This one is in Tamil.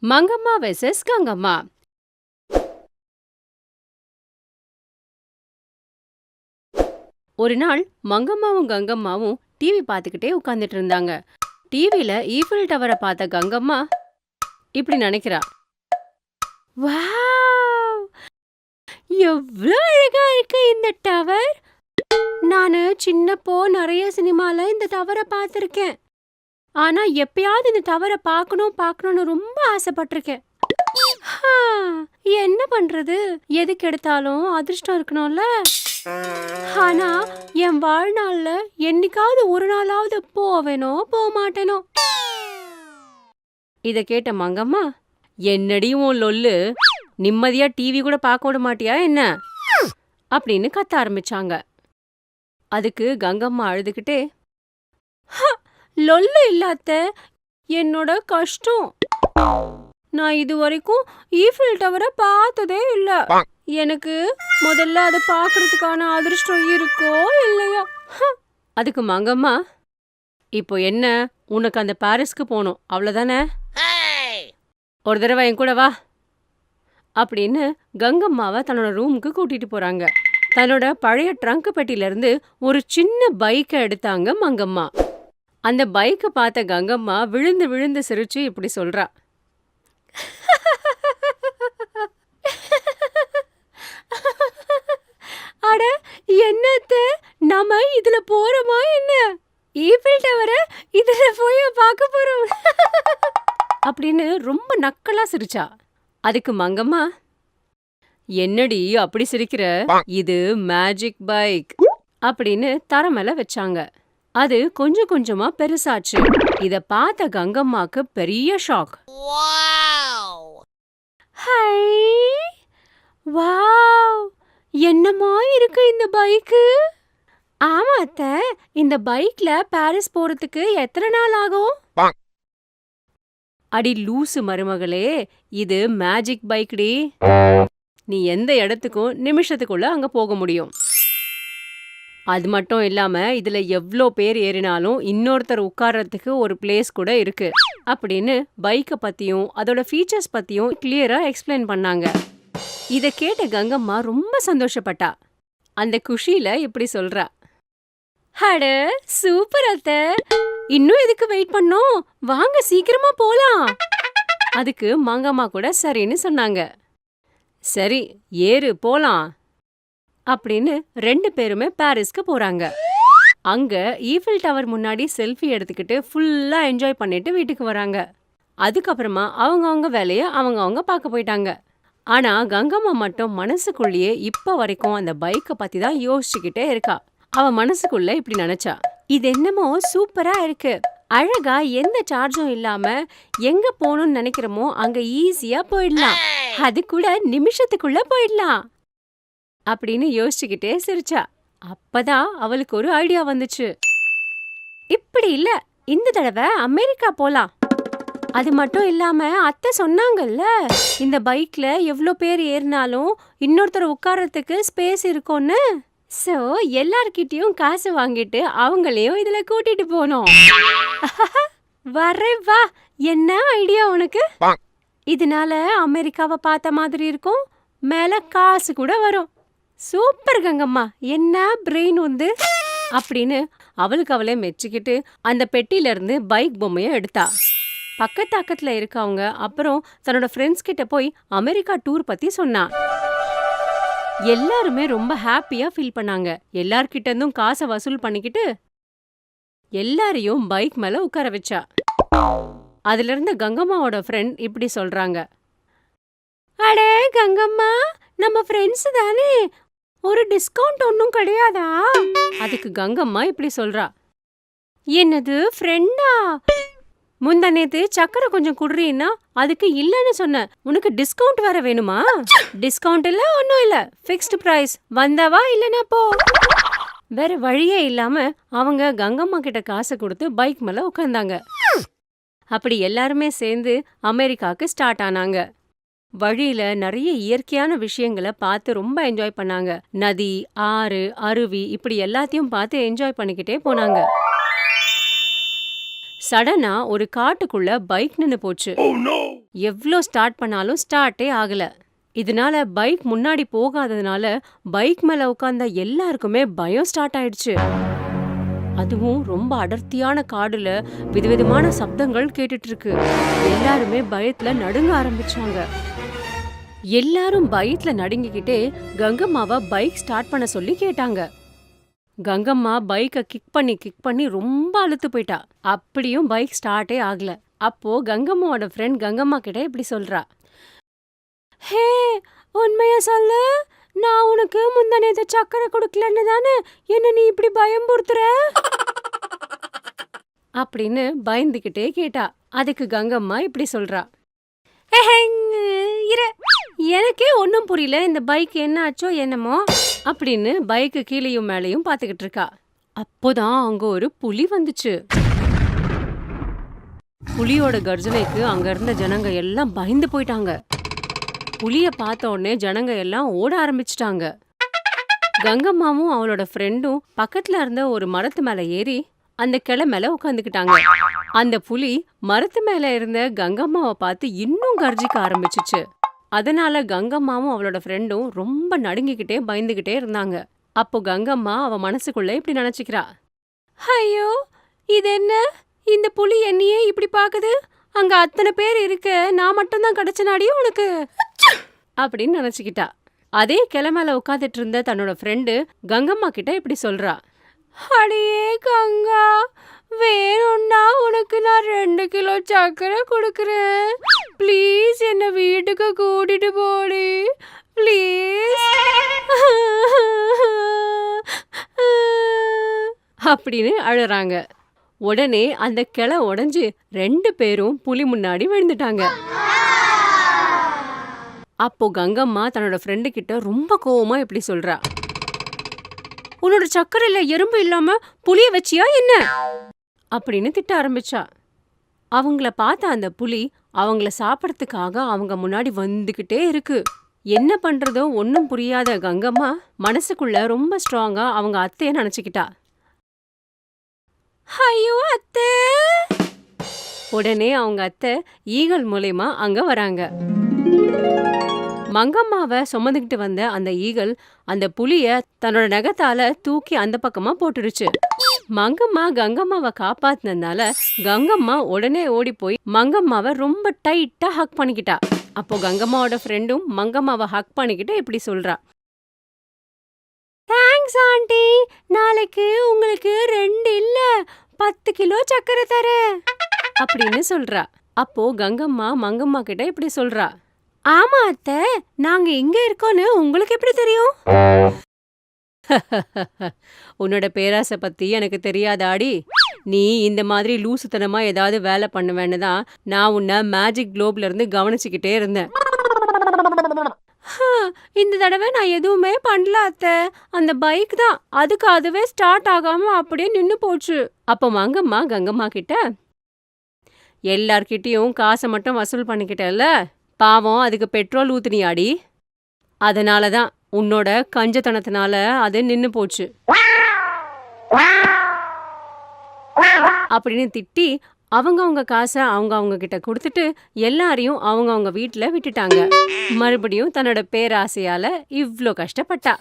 மங்கம்மா வெர்சஸ் கங்கம்மா. ஒரு நாள் மங்கம்மாவும் கங்கம்மாவும் டிவி பார்த்துக்கிட்டே உட்கார்ந்துட்டு இருந்தாங்க. டிவில ஈஃபில் டவரை பார்த்த கங்கம்மா இப்படி நினைக்கிறா, வாவ், எவ்வளோ அழகா இருக்கு இந்த டவர். நானு சின்னப்போ நிறைய சினிமால இந்த டவரை பார்த்துருக்கேன். ஆனா எப்பயாவது இந்த டவரை பார்க்கணும்னு ரொம்ப ஆசைப்பட்டிருக்கேன். ஹா, என்ன பண்றது, எதுக்கு எடுத்தாலும் அதிர்ஷ்டம் இருக்கணும்ல. ஆனா என் வாழ்நாள்ல என்னைக்காவது ஒரு நாளாவது போவேனோ போக மாட்டேனோ. இத கேட்ட மங்கம்மா, என்னடி உன் லொல்லு, நிம்மதியா டிவி கூட பார்க்க விட மாட்டியா என்ன அப்படின்னு கத்த ஆரம்பிச்சாங்க. அதுக்கு கங்கம்மா அழுதுகிட்டே, லொல்லு இல்லாத என்னோட கஷ்டம். நான் இது வரைக்கும் ஈஃபில் டவரை பார்த்ததே இல்ல. எனக்கு முதல்ல அதை பார்க்கறதுக்கான அதிர்ஷ்டம் இருக்கோ இல்லையா? அதுக்கு மங்கம்மா, இப்போ என்ன, உனக்கு அந்த பாரிஸ்க்கு போகணும் அவ்வளோதானே, ஒரு தடவை என் கூட வா அப்படின்னு கங்கம்மாவை தன்னோட ரூமுக்கு கூட்டிட்டு போறாங்க. தன்னோட பழைய ட்ரங்க் பெட்டியிலிருந்து ஒரு சின்ன பைக்கை எடுத்தாங்க மங்கம்மா. அந்த பைக்கை பார்த்த கங்கம்மா விழுந்து விழுந்து சிரிச்சு இப்படி சொல்றா, அட என்னத்த, நாம இதுல போறோமா என்ன? ஈஃபில் டவரை இதுல போய் பார்க்க போறோம் அப்படின்னு ரொம்ப நக்கலா சிரிச்சா. அதுக்கு மங்கம்மா, என்னடி அப்படி சிரிக்கிற, இது மேஜிக் பைக் அப்படின்னு தர மேல வச்சாங்க. அது கொஞ்சம் கொஞ்சமா பெருசாச்சு. இத பார்த்த கங்கம்மாக்கு பெரிய ஷாக். ஹை, வாவ், என்னமா இருக்கு இந்த பைக்கு. ஆமா அத்த, இந்த பைக்ல பாரிஸ் போறதுக்கு எத்தனை நாள் ஆகும்? அடி லூசு மருமகளே, இது மேஜிக் பைக்டி. நீ எந்த இடத்துக்கும் நிமிஷத்துக்குள்ள அங்க போக முடியும். அது மட்டும் இல்லாம இதுல எவ்ளோ பேர் ஏறினாலும் இன்னொருத்தர் உட்கார்றதுக்கு ஒரு பிளேஸ் கூட இருக்கு அப்படின்னு பைக்கை பத்தியும் அதோட ஃபீச்சர்ஸ் பத்தியும் கிளியரா எக்ஸ்பிளைன் பண்ணாங்க. இத கேட்ட கங்கம்மா ரொம்ப சந்தோஷப்பட்டா. அந்த குஷியில இப்படி சொல்றா, அட சூப்பர் அத்த, இன்னும் எதுக்கு வெயிட் பண்ணோம், வாங்க சீக்கிரமா போலாம். அதுக்கு மங்கம்மா கூட சரின்னு சொன்னாங்க. சரி ஏறு போலாம் அப்படின்னு 2 பேருமே பாரிஸ்க்கு போறாங்க. அங்க ஈஃபில் டவர் முன்னாடி செல்ஃபி எடுத்துக்கிட்டு ஃபுல்லா என்ஜாய் பண்ணிட்டு வீட்டுக்கு வராங்க. அதுக்கப்புறமா அவங்கவங்க வேலைய அவங்கவங்க பார்க்க போயிட்டாங்க. ஆனா கங்கம்மா மட்டும் மனசுக்குள்ளேயே இப்ப வரைக்கும் அந்த பைக்கை பத்தி தான் யோசிச்சுக்கிட்டே இருக்கா. அவ மனசுக்குள்ள இப்படி நினைச்சா, இது என்னமோ சூப்பரா இருக்கு, அழகா எந்த சார்ஜும் இல்லாம எங்க போகணும்னு நினைக்கிறோமோ அங்க ஈஸியா போயிடலாம், அது கூட நிமிஷத்துக்குள்ள போயிடலாம் அப்படின்னு யோசிச்சுக்கிட்டே சிரிச்சா. அப்பதான் அவளுக்கு ஒரு ஐடியா வந்துச்சு. இப்படி இல்ல, இந்த தடவை அமெரிக்கா போலாம். அது மட்டும் இல்லாம அத்தை சொன்னாங்கல்ல, இந்த பைக்ல எவ்வளோ பேர் ஏறினாலும் இன்னொருத்தர் உட்கார்றதுக்கு ஸ்பேஸ் இருக்கும்னு. சோ எல்லார்கிட்டயும் காசு வாங்கிட்டு அவங்களையும் இதுல கூட்டிட்டு போனோம். வரே வா, என்ன ஐடியா உனக்கு? இதனால அமெரிக்காவை பார்த்த மாதிரி இருக்கும், மேல காசு கூட வரும். சூப்பர் கங்கம்மா, என்ன பிரெயின் வந்து அப்படின்னு அவளுக்கு அவளே மெச்சுக்கிட்டு அந்த பெட்டியில இருந்து பைக் பொம்மைய எடுத்தா. பக்கத்துல இருக்கவங்க அப்புறம் தன்னோட ஃப்ரெண்ட்ஸ் கிட்ட போய் அமெரிக்கா டூர் பத்தி சொன்னா. எல்லாருமே ரொம்ப ஹாப்பியா ஃபீல் பண்ணாங்க. எல்லார்கிட்ட இருந்தும் காசை வசூல் பண்ணிக்கிட்டு எல்லாரையும் பைக் மேல உட்கார வச்சா. அதுல இருந்த கங்கம்மாவோட ஃப்ரெண்ட் இப்படி சொல்றாங்க, அடே கங்கம்மா, நம்ம ஃப்ரெண்ட்ஸ் தானே, ஒரு டிஸ்கவுண்ட் ஒன்னும் கிடையாதா? அதுக்கு கங்கம்மா இப்படி சொல்றா, என்னது ஃப்ரெண்டா, முந்தா நேத்து சக்கரை கொஞ்சம் குடுறீன்னா அதுக்கு இல்லன்னு சொன்ன, உனக்கு டிஸ்கவுண்ட் வேற வேணுமா? டிஸ்கவுண்ட் இல்ல ஒன்னும் இல்ல, ஃபிக்ஸ்டு பிரைஸ், வந்தாவா இல்லனா போ. வேற வழியே இல்லாம அவங்க கங்கம்மா கிட்ட காசை கொடுத்து பைக் மேல உட்கார்ந்தாங்க. அப்படி எல்லாருமே சேர்ந்து அமெரிக்காக்கு ஸ்டார்ட் ஆனாங்க. வழியில நிறைய இயற்கையான விஷயங்களை பார்த்து ரொம்ப என்ஜாய் பண்ணாங்க. நதி, ஆறு, அருவி இப்படி எல்லாத்தையும் பார்த்து என்ஜாய் பண்ணிக்கிட்டே போனாங்க. சடனா ஒரு காட்டுக்குள்ள பைக் நின்னு போச்சு. எவ்ளோ ஸ்டார்ட் பண்ணாலும் ஸ்டார்ட்டே ஆகல. இதனால பைக் முன்னாடி போகாததுனால பைக் மேல உட்கார்ந்த எல்லாருக்குமே பயம் ஸ்டார்ட் ஆயிடுச்சு. அதுவும் ரொம்ப அடர்த்தியான காடுல விதவிதமான சப்தங்கள் கேட்டுட்டு இருக்கு. எல்லாருமே பயத்துல நடுங்க ஆரம்பிச்சாங்க. எல்லாரும் பயத்துல நடுங்கிக்கிட்டே கங்கம்மாவை பைக் ஸ்டார்ட் பண்ண சொல்லி கேட்டாங்க. கங்கம்மா பைக்கை கிக் பண்ணி ரொம்ப அலுத்து போயிட்டா. அப்படியும் பைக் ஸ்டார்ட்டே ஆகல. அப்போ கங்கம்மாவோட ஃப்ரெண்ட் கங்கம்மா கிட்ட இப்படி சொல்றா, ஹே, உண்மையா சொல்லு, நான் உனக்கு முந்தா நேத்து சக்கரை கொடுக்கலன்னு தானே என்ன நீ இப்படி பயம்புறுத்துற அப்படின்னு பயந்துகிட்டே கேட்டா. அதுக்கு கங்கம்மா இப்படி சொல்றா, இரு, எனக்கே ஒன்னும் புரியல, இந்த பைக் என்ன ஆச்சோ என்னமோ அப்படின்னு பைக்கு கீழையும் மேலையும் பாத்துக்கிட்டு இருக்கா. அப்போதான் அங்க ஒரு புலி வந்துச்சு. புலியோட கர்ஜனைக்கு அங்க இருந்த ஜனங்க எல்லாம் பயந்து போயிட்டாங்க. புலிய பார்த்த உடனே ஜனங்க எல்லாம் ஓட ஆரம்பிச்சிட்டாங்க. கங்கம்மாவும் அவளோட ஃப்ரெண்டும் பக்கத்துல இருந்த ஒரு மரத்து மேல ஏறி அந்த கிளை மேல உட்காந்துக்கிட்டாங்க. அந்த புலி மரத்து மேல இருந்த கங்கம்மாவை பார்த்து இன்னும் கர்ஜிக்க ஆரம்பிச்சுச்சு. அதனால கங்கம்மாவும் அவளோட ஃப்ரெண்டும் ரொம்ப நடுங்கிக்கிட்டே பயந்துகிட்டே இருந்தாங்க. அப்போ கங்கம்மா அவ மனசுக்குள்ள இப்படி நினைச்சுக்கிறா, ஐயோ, இது என்ன, இந்த புலி என்னையே இப்படி பாக்குது, அங்க அத்தனை பேர் இருக்க, நான் மட்டும்தான் கிடைச்சனாடியும் உனக்கு அப்படின்னு நினைச்சுக்கிட்டா. அதே கிளமேல உட்காந்துட்டு இருந்த தன்னோட ஃப்ரெண்டு கங்கம்மா கிட்ட இப்படி சொல்றா, அடியே கங்கா, வேணும்னா உனக்கு நான் 2 கிலோ சக்கரை கொடுக்கறேன், ப்ளீஸ் என்ன வீட்டுக்கு கூட்டிட்டு போடி ப்ளீஸ் அப்படின்னு அழுறாங்க. உடனே அந்த கிளை உடைஞ்சு 2 பேரும் புலி முன்னாடி விழுந்துட்டாங்க. அப்போ கங்கம்மா தன்னோட ஃப்ரெண்டு கிட்ட ரொம்ப கோவமா இப்படி சொல்றா, உன்னோட சக்கரையில எறும்பு இல்லாம புளிய வச்சியா என்ன அப்படின்னு திட்ட ஆரம்பிச்சா. அவங்கள பார்த்த அந்த புலி அவங்கள சாப்பிடறதுக்காக அவங்க முன்னாடி வந்துகிட்டே இருக்கு. என்ன பண்றதோ ஒன்னும் புரியாத கங்கம்மா மனசுக்குள்ள ரொம்ப ஸ்ட்ராங்கா அவங்க அத்தைய நினைச்சுக்கிட்டா. ஐயோ அத்தை! உடனே அவங்க அத்தை ஈகல் மூலமா அங்க வராங்க. மங்கம்மாவை சுமந்துக்கிட்டு வந்த அந்த ஈகல் அந்த புலிய தன்னோட நகத்தால தூக்கி அந்த பக்கமா போட்டுருச்சு. மங்கம்மா கங்கம்மாவை காப்பாத்தினதுனால கங்கம்மா உடனே ஓடி போய் மங்கம்மாவை ரொம்ப டைட்டா ஹக் பண்ணிக்கிட்டா. அப்போ கங்கம்மாவோட ஃப்ரெண்டும் மங்கம்மாவை ஹக் பண்ணிக்கிட்டு இப்படி சொல்றா, தேங்க்ஸ் ஆண்டி, நாளைக்கு உங்களுக்கு 2 இல்ல 10 கிலோ சக்கரை தரேன் அப்படின்னு சொல்றா. அப்போ கங்கம்மா மங்கம்மா கிட்ட இப்படி சொல்றா, ஆமா அத்தை, நாங்க இங்க இருக்கோன்னு உங்களுக்கு எப்படி தெரியும்? உன்னோட பேராசை பத்தி எனக்கு தெரியாதாடி? நீ இந்த மாதிரி லூசுத்தனமா ஏதாவது வேலை பண்ணுவேன்னு தான் நான் உன்னை மேஜிக் குளோப்ல இருந்து கவனிச்சுக்கிட்டே இருந்தேன். இந்த தடவை நான் எதுவுமே பண்ணல அத்தை, அந்த பைக் தான் அதுக்கு அதுவே ஸ்டார்ட் ஆகாம அப்படியே நின்னு போச்சு. அப்போ மங்கம்மா கங்கம்மா கிட்ட, எல்லார்கிட்டயும் காசை மட்டும் வசூல் பண்ணிக்கிட்டல, பாவம் அதுக்கு பெட்ரோல் ஊத்துனியாடி, அதனாலதான் உன்னோட கஞ்சத்தனத்தினால அது நின்னு போச்சு அப்படின்னு திட்டி அவங்க காசை அவங்க கிட்ட கொடுத்துட்டு எல்லாரையும் அவங்க வீட்டுல விட்டுட்டாங்க. மறுபடியும் தன்னோட பேராசையால இவ்ளோ கஷ்டப்பட்டா.